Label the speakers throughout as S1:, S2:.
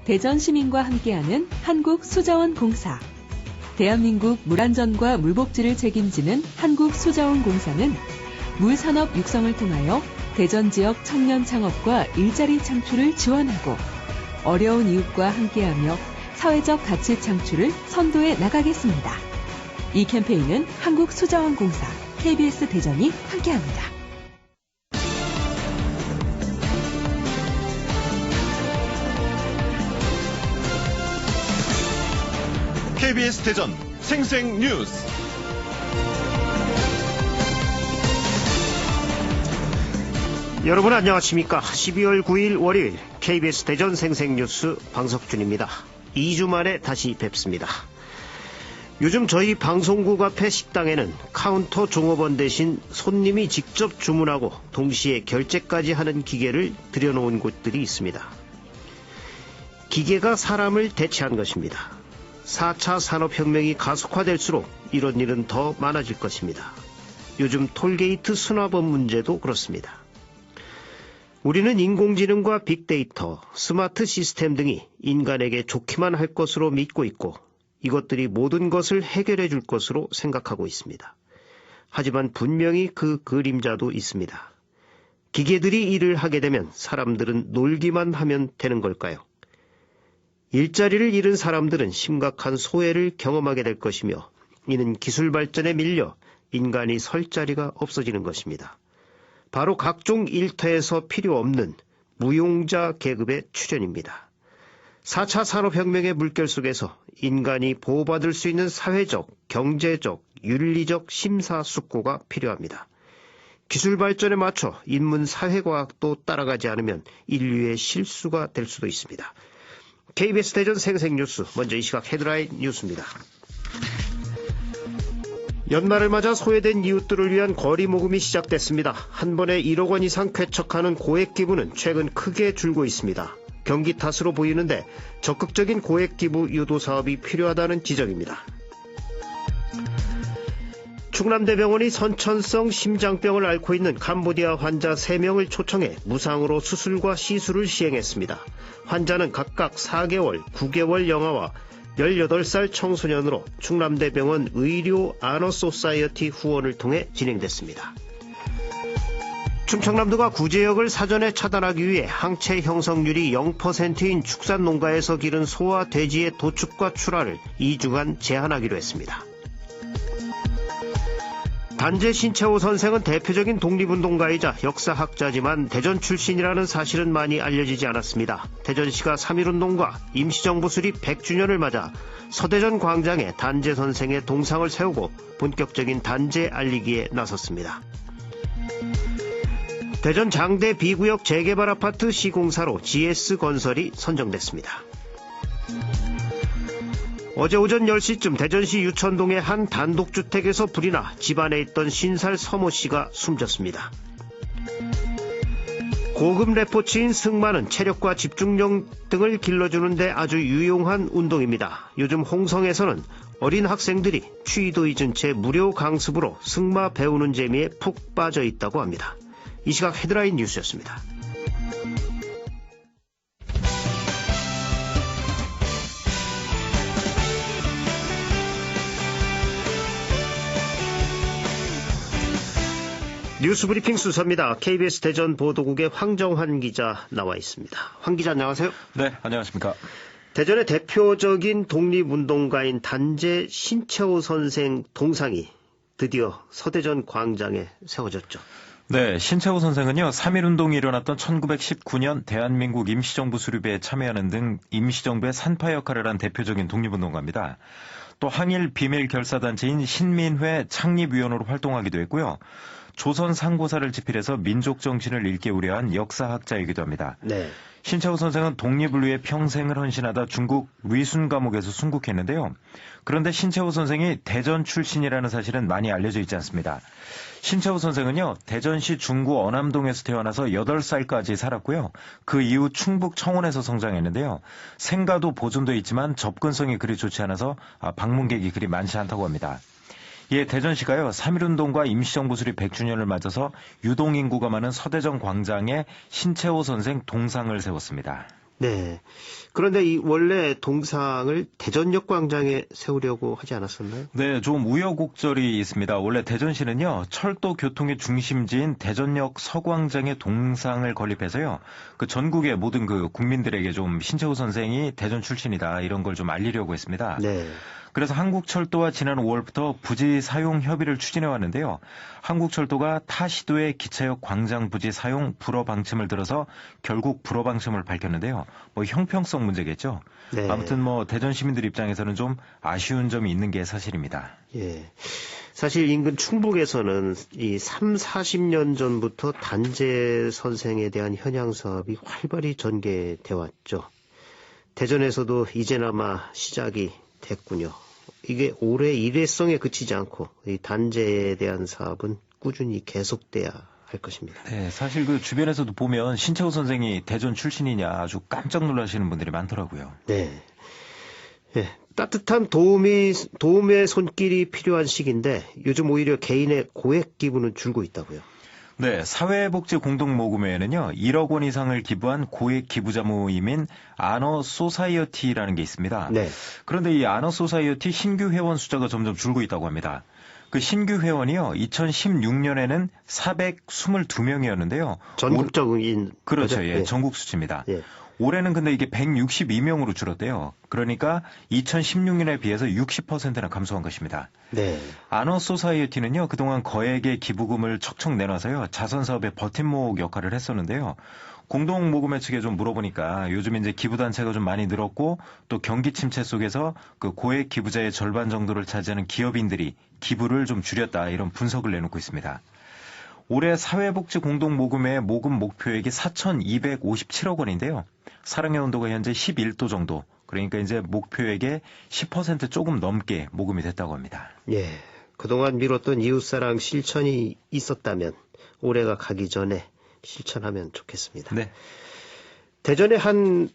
S1: 대전 시민과 함께하는 한국수자원공사. 대한민국 물안전과 물복지를 책임지는 한국수자원공사는 물산업 육성을 통하여 대전 지역 청년 창업과 일자리 창출을 지원하고 어려운 이웃과 함께하며 사회적 가치 창출을 선도해 나가겠습니다. 이 캠페인은 한국수자원공사, KBS 대전이 함께합니다.
S2: KBS 대전 생생뉴스.
S3: 여러분 안녕하십니까. 12월 9일 월요일 KBS 대전 생생뉴스 방석준입니다. 2주 만에 다시 뵙습니다. 요즘 저희 방송국 앞에 식당에는 카운터 종업원 대신 손님이 직접 주문하고 동시에 결제까지 하는 기계를 들여놓은 곳들이 있습니다. 기계가 사람을 대체한 것입니다. 4차 산업혁명이 가속화될수록 이런 일은 더 많아질 것입니다. 요즘 톨게이트 수납업 문제도 그렇습니다. 우리는 인공지능과 빅데이터, 스마트 시스템 등이 인간에게 좋기만 할 것으로 믿고 있고 이것들이 모든 것을 해결해 줄 것으로 생각하고 있습니다. 하지만 분명히 그 그림자도 있습니다. 기계들이 일을 하게 되면 사람들은 놀기만 하면 되는 걸까요? 일자리를 잃은 사람들은 심각한 소외를 경험하게 될 것이며 이는 기술 발전에 밀려 인간이 설 자리가 없어지는 것입니다. 바로 각종 일터에서 필요 없는 무용자 계급의 출현입니다. 4차 산업혁명의 물결 속에서 인간이 보호받을 수 있는 사회적, 경제적, 윤리적 심사숙고가 필요합니다. 기술 발전에 맞춰 인문 사회과학도 따라가지 않으면 인류의 실수가 될 수도 있습니다. KBS 대전 생생뉴스, 먼저 이 시각 헤드라인 뉴스입니다. 연말을 맞아 소외된 이웃들을 위한 거리 모금이 시작됐습니다. 한 번에 1억 원 이상 쾌척하는 고액 기부는 최근 크게 줄고 있습니다. 경기 탓으로 보이는데 적극적인 고액 기부 유도 사업이 필요하다는 지적입니다. 충남대병원이 선천성 심장병을 앓고 있는 캄보디아 환자 3명을 초청해 무상으로 수술과 시술을 시행했습니다. 환자는 각각 4개월, 9개월 영아와 18살 청소년으로 충남대병원 의료 아너소사이어티 후원을 통해 진행됐습니다. 충청남도가 구제역을 사전에 차단하기 위해 항체 형성률이 0%인 축산 농가에서 기른 소와 돼지의 도축과 출하를 2주간 제한하기로 했습니다. 단재 신채호 선생은 대표적인 독립운동가이자 역사학자지만 대전 출신이라는 사실은 많이 알려지지 않았습니다. 대전시가 3.1운동과 임시정부 수립 100주년을 맞아 서대전 광장에 단재 선생의 동상을 세우고 본격적인 단재 알리기에 나섰습니다. 대전 장대 B구역 재개발 아파트 시공사로 GS건설이 선정됐습니다. 어제 오전 10시쯤 대전시 유천동의 한 단독주택에서 불이 나 집안에 있던 50살 서모씨가 숨졌습니다. 고급 레포츠인 승마는 체력과 집중력 등을 길러주는데 아주 유용한 운동입니다. 요즘 홍성에서는 어린 학생들이 추위도 잊은 채 무료 강습으로 승마 배우는 재미에 푹 빠져 있다고 합니다. 이 시각 헤드라인 뉴스였습니다. 뉴스브리핑 순서입니다. KBS 대전 보도국의 황정환 기자 나와 있습니다. 황 기자 안녕하세요.
S4: 네, 안녕하십니까.
S3: 대전의 대표적인 독립운동가인 단재 신채호 선생 동상이 드디어 서대전 광장에 세워졌죠.
S4: 네, 신채호 선생은요, 3.1운동이 일어났던 1919년 대한민국 임시정부 수립에 참여하는 등 임시정부의 산파 역할을 한 대표적인 독립운동가입니다. 또 항일 비밀 결사단체인 신민회 창립위원으로 활동하기도 했고요. 조선 상고사를 집필해서 민족 정신을 일깨우려한 역사학자이기도 합니다.
S3: 네.
S4: 신채호 선생은 독립을 위해 평생을 헌신하다 중국 위순 감옥에서 순국했는데요. 그런데 신채호 선생이 대전 출신이라는 사실은 많이 알려져 있지 않습니다. 신채호 선생은요, 대전시 중구 언암동에서 태어나서 8살까지 살았고요. 그 이후 충북 청원에서 성장했는데요. 생가도 보존돼 있지만 접근성이 그리 좋지 않아서 방문객이 그리 많지 않다고 합니다. 이에 대전시가요, 3.1운동과 임시정부 수립 100주년을 맞아서 유동인구가 많은 서대전 광장에 신채호 선생 동상을 세웠습니다.
S3: 네. 그런데 이 원래 동상을 대전역 광장에 세우려고 하지 않았었나요?
S4: 네, 좀 우여곡절이 있습니다. 원래 대전시는요, 철도 교통의 중심지인 대전역 서광장에 동상을 건립해서요, 그 전국의 모든 그 국민들에게 좀 신채호 선생이 대전 출신이다, 이런 걸 좀 알리려고 했습니다.
S3: 네.
S4: 그래서 한국철도와 지난 5월부터 부지 사용 협의를 추진해 왔는데요. 한국철도가 타 시도의 기차역 광장 부지 사용 불허 방침을 들어서 결국 불허 방침을 밝혔는데요. 뭐 형평성 문제겠죠.
S3: 네.
S4: 아무튼 뭐 대전 시민들 입장에서는 좀 아쉬운 점이 있는 게 사실입니다.
S3: 예. 사실 인근 충북에서는 이 40년 전부터 단재 선생에 대한 현양 사업이 활발히 전개돼 왔죠. 대전에서도 이제나마 시작이 됐군요. 이게 올해 일회성에 그치지 않고 이 단재에 대한 사업은 꾸준히 계속돼야 할 것입니다.
S4: 네, 사실 그 주변에서도 보면 신채호 선생이 대전 출신이냐 아주 깜짝 놀라시는 분들이 많더라고요.
S3: 네. 예, 따뜻한 도움의 손길이 필요한 시기인데 요즘 오히려 개인의 고액 기부는 줄고 있다고요.
S4: 네, 사회복지 공동모금회에는요, 1억 원 이상을 기부한 고액 기부자 모임인 아너 소사이어티라는 게 있습니다.
S3: 네.
S4: 그런데 이 아너 소사이어티 신규 회원 숫자가 점점 줄고 있다고 합니다. 그 신규 회원이요, 2016년에는 422명이었는데요.
S3: 전국적인
S4: 그렇죠,
S3: 거죠?
S4: 예,
S3: 예.
S4: 전국 수치입니다.
S3: 예.
S4: 올해는 근데 이게 162명으로 줄었대요. 그러니까 2016년에 비해서 60%나 감소한 것입니다.
S3: 네.
S4: 아너 소사이어티는요, 그동안 거액의 기부금을 척척 내놔서요, 자선사업의 버팀목 역할을 했었는데요. 공동모금회 측에 좀 물어보니까 요즘 이제 기부단체가 좀 많이 늘었고 또 경기 침체 속에서 그 고액 기부자의 절반 정도를 차지하는 기업인들이 기부를 좀 줄였다, 이런 분석을 내놓고 있습니다. 올해 사회복지 공동모금회의 모금 목표액이 4,257억 원인데요. 사랑의 온도가 현재 11도 정도, 그러니까 이제 목표액의 10% 조금 넘게 모금이 됐다고 합니다.
S3: 예. 그동안 미뤘던 이웃사랑 실천이 있었다면 올해가 가기 전에 실천하면 좋겠습니다.
S4: 네.
S3: 대전의 한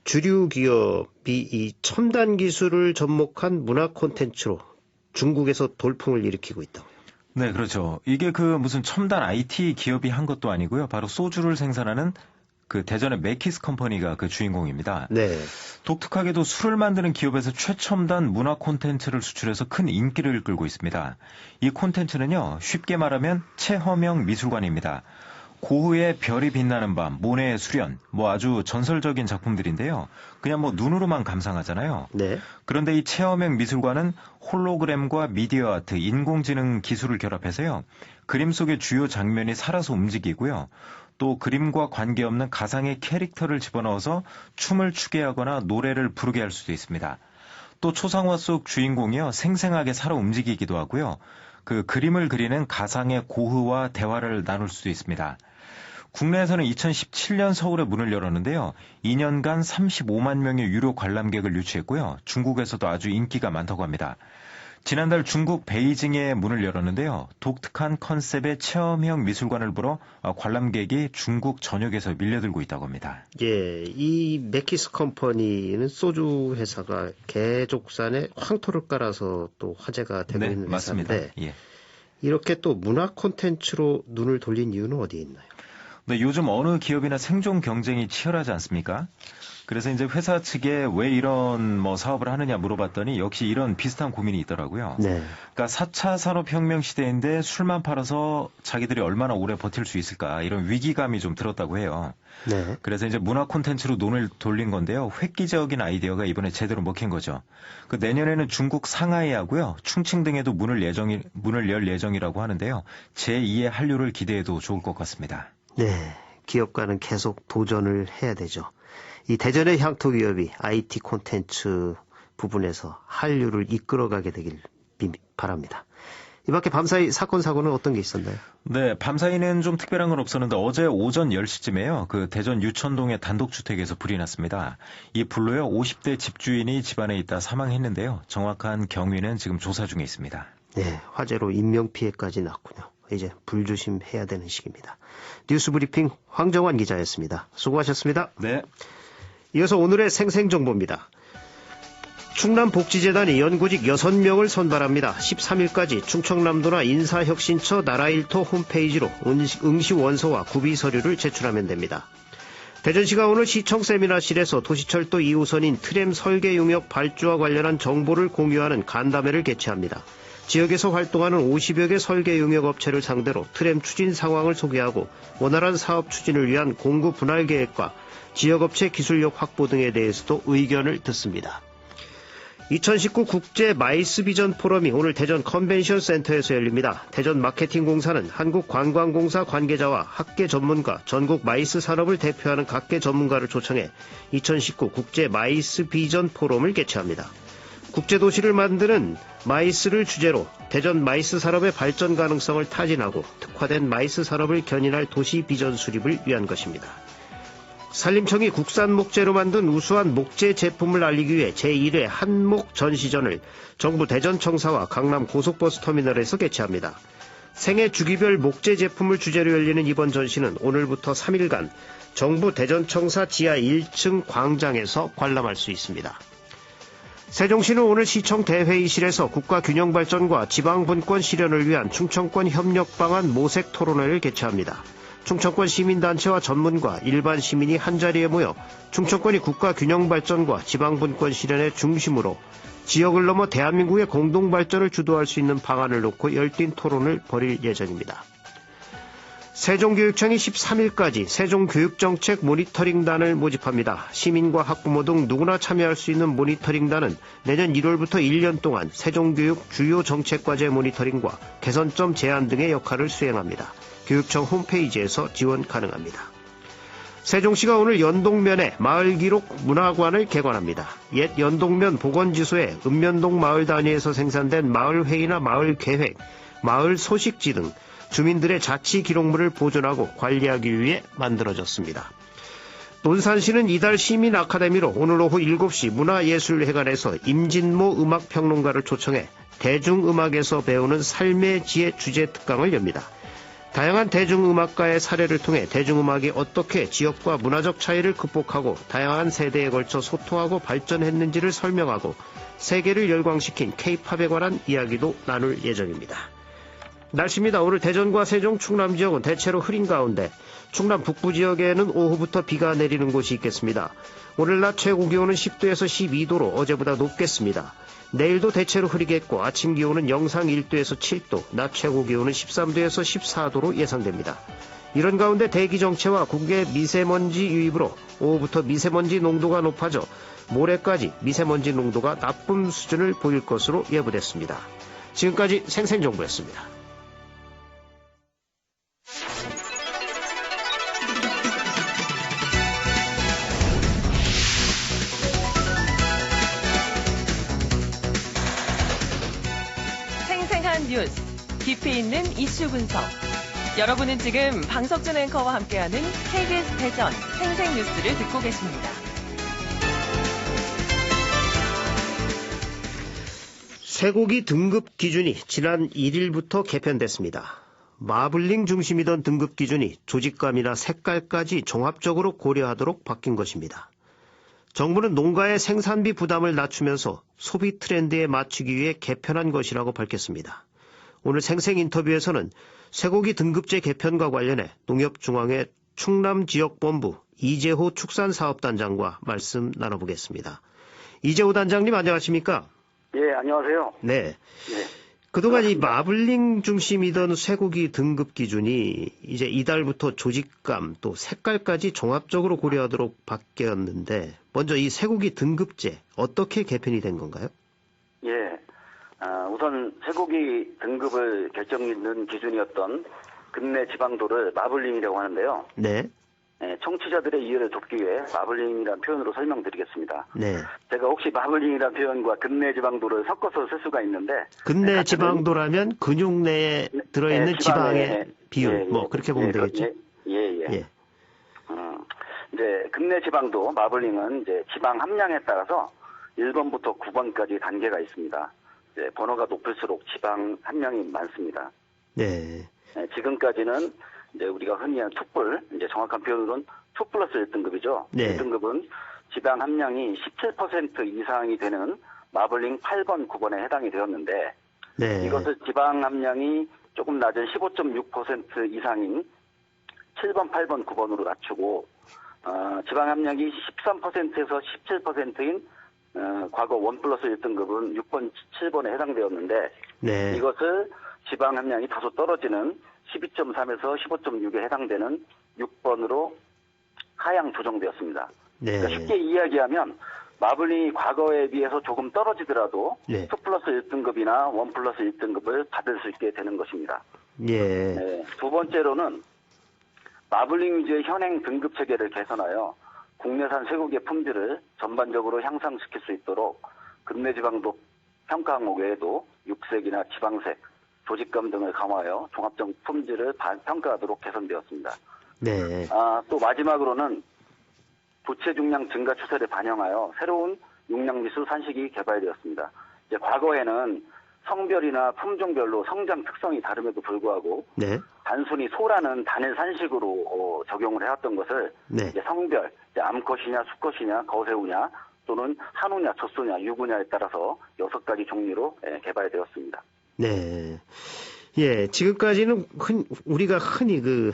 S3: 주류 기업이 이 첨단 기술을 접목한 문화 콘텐츠로 중국에서 돌풍을 일으키고 있다고요.
S4: 네, 그렇죠. 이게 그 무슨 첨단 IT 기업이 한 것도 아니고요. 바로 소주를 생산하는 그 대전의 맥키스 컴퍼니가 그 주인공입니다.
S3: 네.
S4: 독특하게도 술을 만드는 기업에서 최첨단 문화 콘텐츠를 수출해서 큰 인기를 끌고 있습니다. 이 콘텐츠는요, 쉽게 말하면 체험형 미술관입니다. 고흐의 별이 빛나는 밤, 모네의 수련, 뭐 아주 전설적인 작품들인데요. 그냥 뭐 눈으로만 감상하잖아요.
S3: 네.
S4: 그런데 이 체험형 미술관은 홀로그램과 미디어 아트, 인공지능 기술을 결합해서요, 그림 속의 주요 장면이 살아서 움직이고요. 또 그림과 관계없는 가상의 캐릭터를 집어넣어서 춤을 추게 하거나 노래를 부르게 할 수도 있습니다. 또 초상화 속 주인공이요, 생생하게 살아 움직이기도 하고요. 그 그림을 그리는 가상의 고흐와 대화를 나눌 수도 있습니다. 국내에서는 2017년 서울에 문을 열었는데요. 2년간 35만 명의 유료 관람객을 유치했고요. 중국에서도 아주 인기가 많다고 합니다. 지난달 중국 베이징에 문을 열었는데요. 독특한 컨셉의 체험형 미술관을 보러 관람객이 중국 전역에서 밀려들고 있다고 합니다.
S3: 예, 이 맥키스 컴퍼니는 소주 회사가 개족산에 황토를 깔아서 또 화제가 되고
S4: 네,
S3: 있는
S4: 맞습니다.
S3: 회사인데
S4: 예.
S3: 이렇게 또 문화 콘텐츠로 눈을 돌린 이유는 어디에 있나요?
S4: 네, 요즘 어느 기업이나 생존 경쟁이 치열하지 않습니까? 그래서 이제 회사 측에 왜 이런 뭐 사업을 하느냐 물어봤더니 역시 이런 비슷한 고민이 있더라고요.
S3: 네.
S4: 그러니까 4차 산업혁명 시대인데 술만 팔아서 자기들이 얼마나 오래 버틸 수 있을까, 이런 위기감이 좀 들었다고 해요.
S3: 네.
S4: 그래서 이제 문화 콘텐츠로 눈을 돌린 건데요. 획기적인 아이디어가 이번에 제대로 먹힌 거죠. 그 내년에는 중국 상하이하고요, 충칭 등에도 문을 열 예정이라고 하는데요. 제2의 한류를 기대해도 좋을 것 같습니다.
S3: 네. 기업가는 계속 도전을 해야 되죠. 이 대전의 향토 기업이 IT 콘텐츠 부분에서 한류를 이끌어가게 되길 바랍니다. 이 밖에 밤사이 사건 사고는 어떤 게 있었나요?
S4: 네, 밤사이는 좀 특별한 건 없었는데 어제 오전 10시쯤에요. 그 대전 유천동의 단독주택에서 불이 났습니다. 이 불로요, 50대 집주인이 집안에 있다 사망했는데요. 정확한 경위는 지금 조사 중에 있습니다.
S3: 네, 화재로 인명피해까지 났군요. 이제 불조심해야 되는 시기입니다. 뉴스브리핑 황정환 기자였습니다. 수고하셨습니다.
S4: 네.
S3: 이어서 오늘의 생생정보입니다. 충남복지재단이 연구직 6명을 선발합니다. 13일까지 충청남도나 인사혁신처 나라일터 홈페이지로 응시원서와 구비서류를 제출하면 됩니다. 대전시가 오늘 시청 세미나실에서 도시철도 2호선인 트램 설계 용역 발주와 관련한 정보를 공유하는 간담회를 개최합니다. 지역에서 활동하는 50여 개 설계 용역 업체를 상대로 트램 추진 상황을 소개하고 원활한 사업 추진을 위한 공구 분할 계획과 지역업체 기술력 확보 등에 대해서도 의견을 듣습니다. 2019 국제 마이스 비전 포럼이 오늘 대전 컨벤션 센터에서 열립니다. 대전 마케팅공사는 한국관광공사 관계자와 학계 전문가, 전국 마이스 산업을 대표하는 각계 전문가를 초청해 2019 국제 마이스 비전 포럼을 개최합니다. 국제도시를 만드는 마이스를 주제로 대전 마이스 산업의 발전 가능성을 타진하고 특화된 마이스 산업을 견인할 도시 비전 수립을 위한 것입니다. 산림청이 국산 목재로 만든 우수한 목재 제품을 알리기 위해 제1회 한목 전시전을 정부 대전청사와 강남 고속버스 터미널에서 개최합니다. 생애 주기별 목재 제품을 주제로 열리는 이번 전시는 오늘부터 3일간 정부 대전청사 지하 1층 광장에서 관람할 수 있습니다. 세종시는 오늘 시청 대회의실에서 국가균형발전과 지방분권 실현을 위한 충청권 협력 방안 모색 토론회를 개최합니다. 충청권 시민단체와 전문가, 일반 시민이 한자리에 모여 충청권이 국가균형발전과 지방분권 실현의 중심으로 지역을 넘어 대한민국의 공동발전을 주도할 수 있는 방안을 놓고 열띤 토론을 벌일 예정입니다. 세종교육청이 13일까지 세종교육정책 모니터링단을 모집합니다. 시민과 학부모 등 누구나 참여할 수 있는 모니터링단은 내년 1월부터 1년 동안 세종교육 주요 정책과제 모니터링과 개선점 제안 등의 역할을 수행합니다. 교육청 홈페이지에서 지원 가능합니다. 세종시가 오늘 연동면에 마을기록 문화관을 개관합니다. 옛 연동면 복원지소에 읍면동 마을 단위에서 생산된 마을회의나 마을계획, 마을 소식지 등 주민들의 자치 기록물을 보존하고 관리하기 위해 만들어졌습니다. 논산시는 이달 시민 아카데미로 오늘 오후 7시 문화예술회관에서 임진모 음악평론가를 초청해 대중음악에서 배우는 삶의 지혜 주제 특강을 엽니다. 다양한 대중음악가의 사례를 통해 대중음악이 어떻게 지역과 문화적 차이를 극복하고 다양한 세대에 걸쳐 소통하고 발전했는지를 설명하고 세계를 열광시킨 K-팝에 관한 이야기도 나눌 예정입니다. 날씨입니다. 오늘 대전과 세종, 충남 지역은 대체로 흐린 가운데 충남 북부 지역에는 오후부터 비가 내리는 곳이 있겠습니다. 오늘 낮 최고 기온은 10도에서 12도로 어제보다 높겠습니다. 내일도 대체로 흐리겠고 아침 기온은 영상 1도에서 7도, 낮 최고 기온은 13도에서 14도로 예상됩니다. 이런 가운데 대기 정체와 국외 미세먼지 유입으로 오후부터 미세먼지 농도가 높아져 모레까지 미세먼지 농도가 나쁨 수준을 보일 것으로 예보됐습니다. 지금까지 생생정보였습니다.
S5: 뉴스, 깊이 있는 이슈 분석. 여러분은 지금 방석준 앵커와 함께하는 KBS 대전 생생뉴스를 듣고 계십니다.
S3: 쇠고기 등급 기준이 지난 1일부터 개편됐습니다. 마블링 중심이던 등급 기준이 조직감이나 색깔까지 종합적으로 고려하도록 바뀐 것입니다. 정부는 농가의 생산비 부담을 낮추면서 소비 트렌드에 맞추기 위해 개편한 것이라고 밝혔습니다. 오늘 생생 인터뷰에서는 쇠고기 등급제 개편과 관련해 농협중앙회 충남지역본부 이재호 축산사업단장과 말씀 나눠보겠습니다. 이재호 단장님 안녕하십니까?
S6: 예, 안녕하세요.
S3: 네.
S6: 네.
S3: 그동안 이 마블링 중심이던 쇠고기 등급 기준이 이제 이달부터 조직감 또 색깔까지 종합적으로 고려하도록 바뀌었는데 먼저 이 쇠고기 등급제 어떻게 개편이 된 건가요?
S6: 예, 우선 쇠고기 등급을 결정짓는 기준이었던 근내 지방도를 마블링이라고 하는데요.
S3: 네.
S6: 네, 청취자들의 이해를 돕기 위해 마블링이라는 표현으로 설명드리겠습니다.
S3: 네.
S6: 제가 혹시 마블링이라는 표현과 근내 지방도를 섞어서 쓸 수가 있는데
S3: 근내 지방도라면 근육 내에 들어있는 지방의 비율 뭐 그렇게 보면 되겠죠?
S6: 예. 이제 근내 지방도 마블링은 이제 지방 함량에 따라서 1번부터 9번까지 단계가 있습니다. 이제 번호가 높을수록 지방 함량이 많습니다.
S3: 네.
S6: 지금까지는 이제 우리가 흔히 하는 투뿔, 이제 정확한 표현으로는 2 플러스 1등급이죠.
S3: 네.
S6: 1등급은 지방 함량이 17% 이상이 되는 마블링 8번, 9번에 해당이 되었는데
S3: 네.
S6: 이것을 지방 함량이 조금 낮은 15.6% 이상인 7번, 8번, 9번으로 낮추고 지방 함량이 13%에서 17%인 과거 1+1 등급은 6번, 7번에 해당되었는데
S3: 네.
S6: 이것을 지방 함량이 다소 떨어지는 12.3에서 15.6에 해당되는 6번으로 하향 조정되었습니다.
S3: 네.
S6: 그러니까 쉽게 이야기하면 마블링이 과거에 비해서 조금 떨어지더라도
S3: 네.
S6: 2+1등급이나 1+1등급을 받을 수 있게 되는 것입니다.
S3: 예.
S6: 네. 두 번째로는 마블링 위주의 현행 등급 체계를 개선하여 국내산 쇠고기의 품질을 전반적으로 향상시킬 수 있도록 근내지방도 평가 항목 외에도 육색이나 지방색, 조직감 등을 강화하여 종합적 품질을 평가하도록 개선되었습니다.
S3: 네.
S6: 또 마지막으로는 부채 중량 증가 추세를 반영하여 새로운 육량미수 산식이 개발되었습니다. 이제 과거에는 성별이나 품종별로 성장 특성이 다름에도 불구하고
S3: 네.
S6: 단순히 소라는 단일 산식으로 적용을 해왔던 것을
S3: 네.
S6: 이제 성별, 이제 암컷이냐 수컷이냐 거새우냐 또는 한우냐 젖소냐 유구냐에 따라서 6가지 종류로 개발되었습니다.
S3: 네. 예, 지금까지는 우리가 흔히 그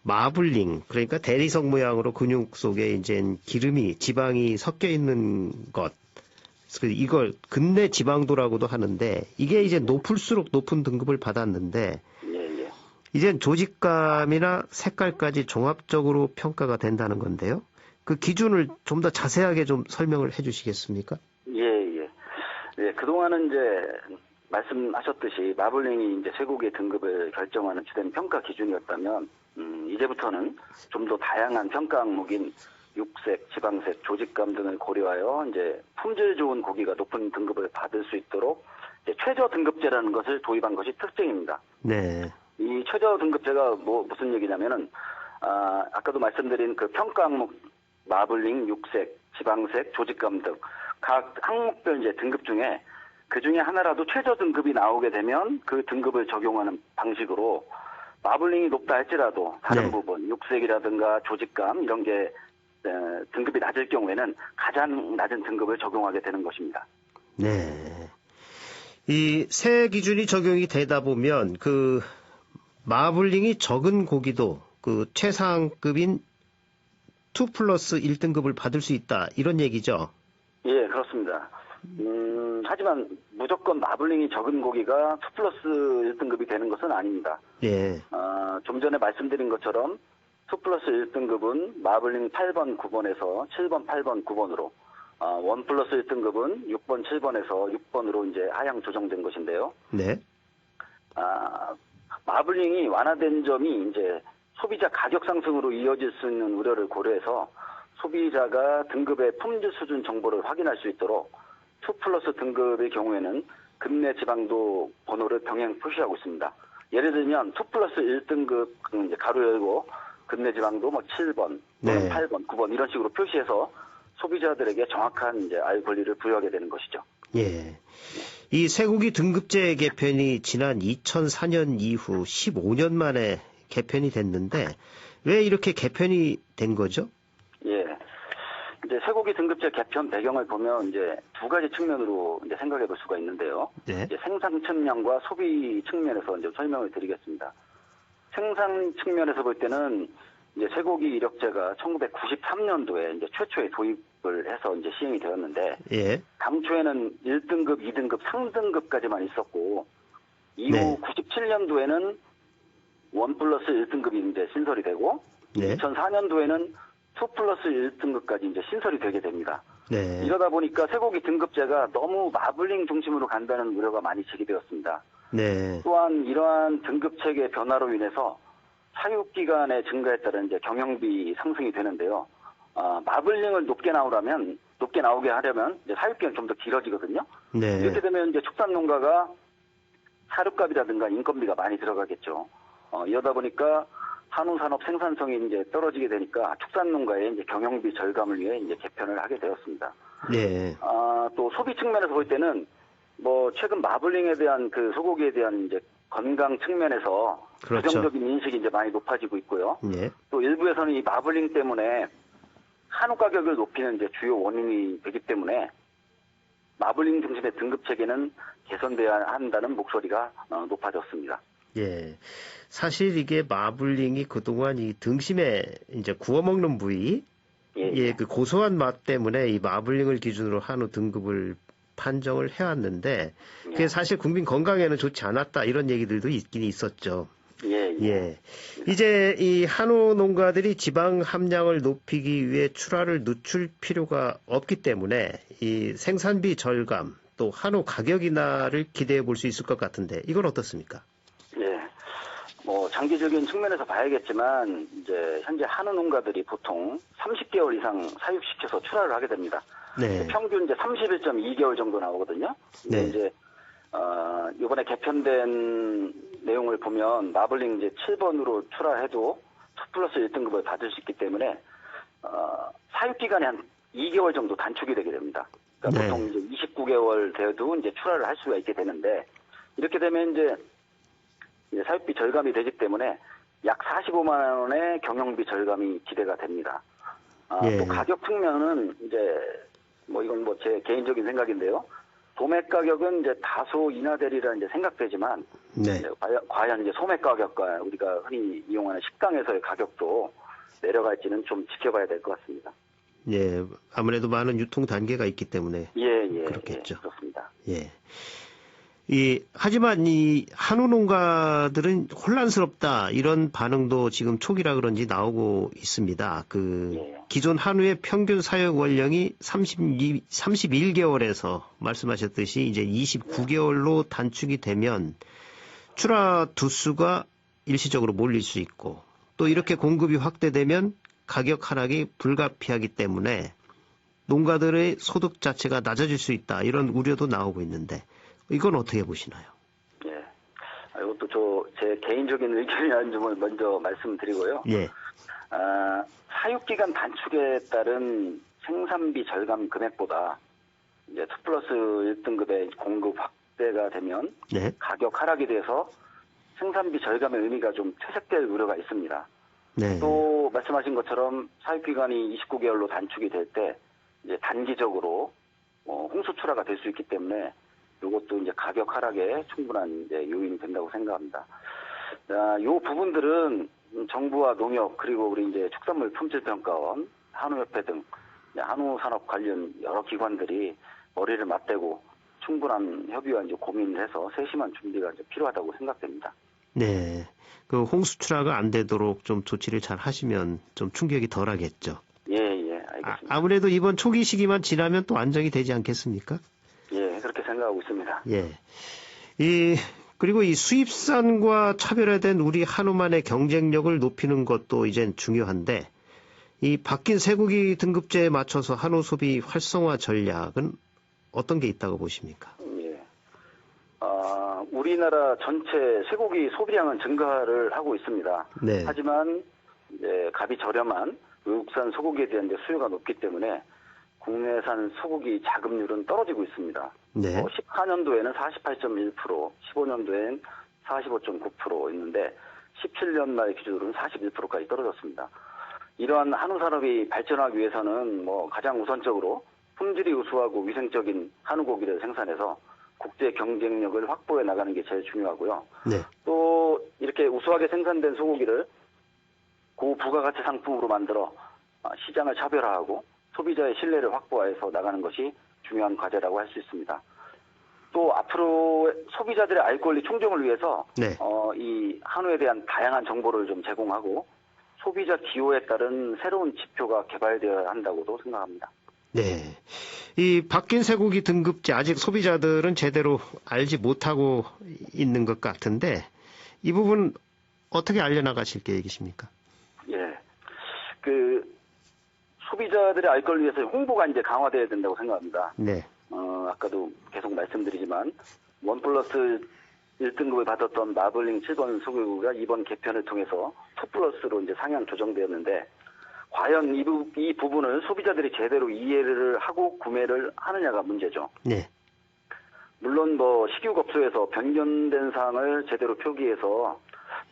S3: 마블링, 그러니까 대리석 모양으로 근육 속에 이제 기름이, 지방이 섞여 있는 것, 이걸 근내 지방도라고도 하는데, 이게 이제 높을수록 높은 등급을 받았는데,
S6: 예.
S3: 이젠 조직감이나 색깔까지 종합적으로 평가가 된다는 건데요. 그 기준을 좀 더 자세하게 좀 설명을 해 주시겠습니까?
S6: 예. 그동안은 이제 말씀하셨듯이 마블링이 이제 쇠고기의 등급을 결정하는 주된 평가 기준이었다면, 이제부터는 좀 더 다양한 평가 항목인 육색, 지방색, 조직감 등을 고려하여 이제 품질 좋은 고기가 높은 등급을 받을 수 있도록 이제 최저 등급제라는 것을 도입한 것이 특징입니다.
S3: 네.
S6: 이 최저 등급제가 무슨 얘기냐면은 아까도 말씀드린 그 평가 항목 마블링, 육색, 지방색, 조직감 등 각 항목별 이제 등급 중에 그 중에 하나라도 최저 등급이 나오게 되면 그 등급을 적용하는 방식으로 마블링이 높다 할지라도 다른
S3: 네.
S6: 부분, 육색이라든가 조직감 이런 게 등급이 낮을 경우에는 가장 낮은 등급을 적용하게 되는 것입니다.
S3: 네. 이 새 기준이 적용이 되다 보면 그 마블링이 적은 고기도 그 최상급인 2+1등급을 받을 수 있다 이런 얘기죠?
S6: 예, 그렇습니다. 하지만 무조건 마블링이 적은 고기가 2+1등급이 되는 것은 아닙니다.
S3: 예.
S6: 좀 전에 말씀드린 것처럼 2+1등급은 마블링 8번, 9번에서 7번, 8번, 9번으로 1+1등급은 6번, 7번에서 6번으로 이제 하향 조정된 것인데요.
S3: 네.
S6: 마블링이 완화된 점이 이제 소비자 가격 상승으로 이어질 수 있는 우려를 고려해서 소비자가 등급의 품질 수준 정보를 확인할 수 있도록 2+ 등급의 경우에는 근내 지방도 번호를 병행 표시하고 있습니다. 예를 들면 2+1등급 이제 가로 열고 근내 지방도 7번,
S3: 네.
S6: 8번, 9번 이런 식으로 표시해서 소비자들에게 정확한 이제 알 권리를 부여하게 되는 것이죠.
S3: 예. 이 쇠고기 등급제 개편이 지난 2004년 이후 15년 만에 개편이 됐는데 왜 이렇게 개편이 된 거죠?
S6: 예. 이제 쇠고기 등급제 개편 배경을 보면 이제 두 가지 측면으로 이제 생각해 볼 수가 있는데요.
S3: 네.
S6: 이제 생산 측면과 소비 측면에서 이제 설명을 드리겠습니다. 생산 측면에서 볼 때는 이제 쇠고기 이력제가 1993년도에 이제 최초에 도입을 해서 이제 시행이 되었는데,
S3: 예.
S6: 당초에는 1등급, 2등급, 3등급까지만 있었고, 이후
S3: 네.
S6: 97년도에는 1+1등급이 이제 신설이 되고,
S3: 네.
S6: 2004년도에는 2+1등급까지 이제 신설이 되게 됩니다.
S3: 네.
S6: 이러다 보니까 쇠고기 등급제가 너무 마블링 중심으로 간다는 우려가 많이 제기되었습니다.
S3: 네.
S6: 또한 이러한 등급 체계 변화로 인해서 사육 기간의 증가에 따른 이제 경영비 상승이 되는데요. 마블링을 높게 나오게 하려면 이제 사육 기간이 좀 더 길어지거든요.
S3: 네.
S6: 이렇게 되면 이제 축산농가가 사료값이라든가 인건비가 많이 들어가겠죠. 이러다 보니까 한우 산업 생산성이 이제 떨어지게 되니까 축산농가의 이제 경영비 절감을 위해 이제 개편을 하게 되었습니다.
S3: 네.
S6: 또 소비 측면에서 볼 때는 최근 마블링에 대한 그 소고기에 대한 이제 건강 측면에서
S3: 그렇죠.
S6: 부정적인 인식이 이제 많이 높아지고 있고요.
S3: 네.
S6: 또 일부에서는 이 마블링 때문에 한우 가격을 높이는 이제 주요 원인이 되기 때문에 마블링 중심의 등급 체계는 개선돼야 한다는 목소리가 높아졌습니다.
S3: 예. 사실 이게 마블링이 그동안 이 등심에 이제 구워 먹는 부위, 예, 그 고소한 맛 때문에 이 마블링을 기준으로 한우 등급을 판정을 해왔는데 그게 사실 국민 건강에는 좋지 않았다 이런 얘기들도 있긴 있었죠. 예. 이제 이 한우 농가들이 지방 함량을 높이기 위해 출하를 늦출 필요가 없기 때문에 이 생산비 절감 또 한우 가격 인하를 기대해 볼 수 있을 것 같은데 이건 어떻습니까?
S6: 예. 뭐 장기적인 측면에서 봐야겠지만 이제 현재 한우 농가들이 보통 30개월 이상 사육시켜서 출하를 하게 됩니다.
S3: 네.
S6: 평균 이제 31.2개월 정도 나오거든요.
S3: 네.
S6: 이제 이번에 개편된 내용을 보면 마블링 이제 7번으로 출하해도 2플러스 1등급을 받을 수 있기 때문에 사육 기간이 한 2개월 정도 단축이 되게 됩니다. 그러니까
S3: 네.
S6: 보통 이제 29개월 돼도 이제 출하를 할 수가 있게 되는데 이렇게 되면 이제 사육비 절감이 되기 때문에 약 45만 원의 경영비 절감이 기대가 됩니다.
S3: 예.
S6: 또 가격 측면은 이제 뭐 이건 뭐 제 개인적인 생각인데요. 도매 가격은 이제 다소 인하되리라 이제 생각되지만
S3: 네.
S6: 과연 이제 소매 가격과 우리가 흔히 이용하는 식당에서의 가격도 내려갈지는 좀 지켜봐야 될 것 같습니다.
S3: 예, 아무래도 많은 유통 단계가 있기 때문에 그렇겠죠.
S6: 예, 그렇습니다.
S3: 예. 하지만 이 한우 농가들은 혼란스럽다 이런 반응도 지금 초기라 그런지 나오고 있습니다. 기존 한우의 평균 사육 원령이 31개월에서 말씀하셨듯이 이제 29개월로 단축이 되면 출하 두수가 일시적으로 몰릴 수 있고 또 이렇게 공급이 확대되면 가격 하락이 불가피하기 때문에 농가들의 소득 자체가 낮아질 수 있다 이런 우려도 나오고 있는데 이건 어떻게 보시나요?
S6: 예. 이것도 제 개인적인 의견이라는 점을 먼저 말씀드리고요.
S3: 예.
S6: 사육기간 단축에 따른 생산비 절감 금액보다 이제 2 플러스 1등급의 공급 확대가 되면
S3: 네.
S6: 가격 하락이 돼서 생산비 절감의 의미가 좀 퇴색될 우려가 있습니다.
S3: 네.
S6: 또 말씀하신 것처럼 사육기간이 29개월로 단축이 될 때 이제 단기적으로 홍수 출하가 될 수 있기 때문에 이것도 이제 가격 하락에 충분한 이제 요인이 된다고 생각합니다. 이 부분들은 정부와 농협 그리고 우리 이제 축산물 품질평가원, 한우협회 등 한우산업 관련 여러 기관들이 머리를 맞대고 충분한 협의와 이제 고민을 해서 세심한 준비가 이제 필요하다고 생각됩니다.
S3: 네, 그 홍수 출하가 안 되도록 좀 조치를 잘 하시면 좀 충격이 덜하겠죠.
S6: 예, 알겠습니다.
S3: 아무래도 이번 초기 시기만 지나면 또 안정이 되지 않겠습니까?
S6: 예, 그렇게 생각하고 있습니다.
S3: 예. 그리고 이 수입산과 차별화된 우리 한우만의 경쟁력을 높이는 것도 이젠 중요한데, 이 바뀐 쇠고기 등급제에 맞춰서 한우 소비 활성화 전략은 어떤 게 있다고 보십니까?
S6: 예. 우리나라 전체 쇠고기 소비량은 증가를 하고 있습니다.
S3: 네.
S6: 하지만 이제 값이 저렴한 외국산 소고기에 대한 이제 수요가 높기 때문에 국내산 소고기 자급률은 떨어지고 있습니다.
S3: 네.
S6: 14년도에는 48.1%, 15년도엔 45.9% 있는데 17년 말 기준으로는 41%까지 떨어졌습니다. 이러한 한우 산업이 발전하기 위해서는 가장 우선적으로 품질이 우수하고 위생적인 한우 고기를 생산해서 국제 경쟁력을 확보해 나가는 게 제일 중요하고요.
S3: 네.
S6: 또 이렇게 우수하게 생산된 소고기를 고부가가치 상품으로 만들어 시장을 차별화하고 소비자의 신뢰를 확보해서 나가는 것이 중요한 과제라고 할 수 있습니다. 또 앞으로 소비자들의 알 권리 충족을 위해서
S3: 네.
S6: 이 한우에 대한 다양한 정보를 좀 제공하고 소비자 기호에 따른 새로운 지표가 개발되어야 한다고도 생각합니다.
S3: 네. 이 바뀐 쇠고기 등급제 아직 소비자들은 제대로 알지 못하고 있는 것 같은데 이 부분 어떻게 알려나가실 계획이십니까?
S6: 예. 소비자들의 알 권리 위해서 홍보가 이제 강화돼야 된다고 생각합니다.
S3: 네.
S6: 아까도 계속 말씀드리지만 1 플러스 1등급을 받았던 마블링 7번 소고기가 이번 개편을 통해서 2 플러스로 이제 상향 조정되었는데 과연 이 부분을 소비자들이 제대로 이해를 하고 구매를 하느냐가 문제죠.
S3: 네.
S6: 물론 식육업소에서 변경된 사항을 제대로 표기해서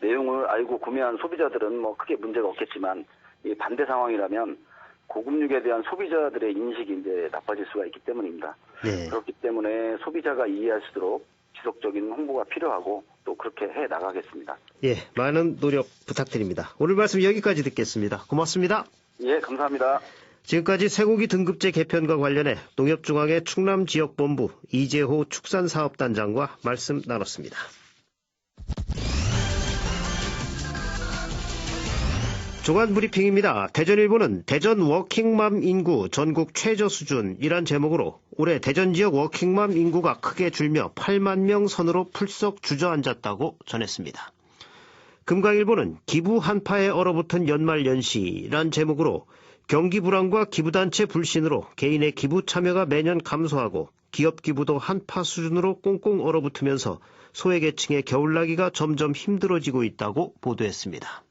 S6: 내용을 알고 구매한 소비자들은 크게 문제가 없겠지만 이 반대 상황이라면 고급육에 대한 소비자들의 인식이 이제 나빠질 수가 있기 때문입니다.
S3: 네.
S6: 그렇기 때문에 소비자가 이해할 수 있도록 지속적인 홍보가 필요하고 또 그렇게 해 나가겠습니다.
S3: 예, 많은 노력 부탁드립니다. 오늘 말씀 여기까지 듣겠습니다. 고맙습니다.
S6: 예, 감사합니다.
S3: 지금까지 쇠고기 등급제 개편과 관련해 농협중앙회 충남지역본부 이재호 축산사업단장과 말씀 나눴습니다. 조간브리핑입니다. 대전일보는 대전 워킹맘 인구 전국 최저 수준이란 제목으로 올해 대전 지역 워킹맘 인구가 크게 줄며 8만 명 선으로 풀썩 주저앉았다고 전했습니다. 금강일보는 기부 한파에 얼어붙은 연말연시란 제목으로 경기 불황과 기부단체 불신으로 개인의 기부 참여가 매년 감소하고 기업 기부도 한파 수준으로 꽁꽁 얼어붙으면서 소외계층의 겨울나기가 점점 힘들어지고 있다고 보도했습니다.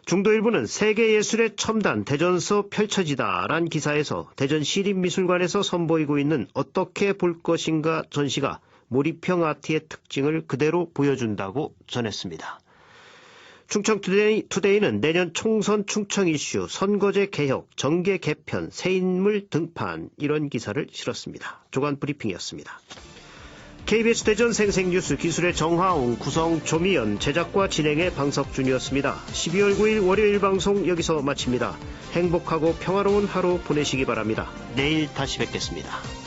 S3: 중도일보는 세계예술의 첨단 대전서 펼쳐지다란 기사에서 대전 시립미술관에서 선보이고 있는 어떻게 볼 것인가 전시가 몰입형 아트의 특징을 그대로 보여준다고 전했습니다. 충청투데이는 내년 총선 충청 이슈, 선거제 개혁, 정계 개편, 새 인물 등판 이런 기사를 실었습니다. 조간 브리핑이었습니다. KBS 대전 생생뉴스 기술의 정하웅, 구성 조미연, 제작과 진행의 방석준이었습니다. 12월 9일 월요일 방송 여기서 마칩니다. 행복하고 평화로운 하루 보내시기 바랍니다. 내일 다시 뵙겠습니다.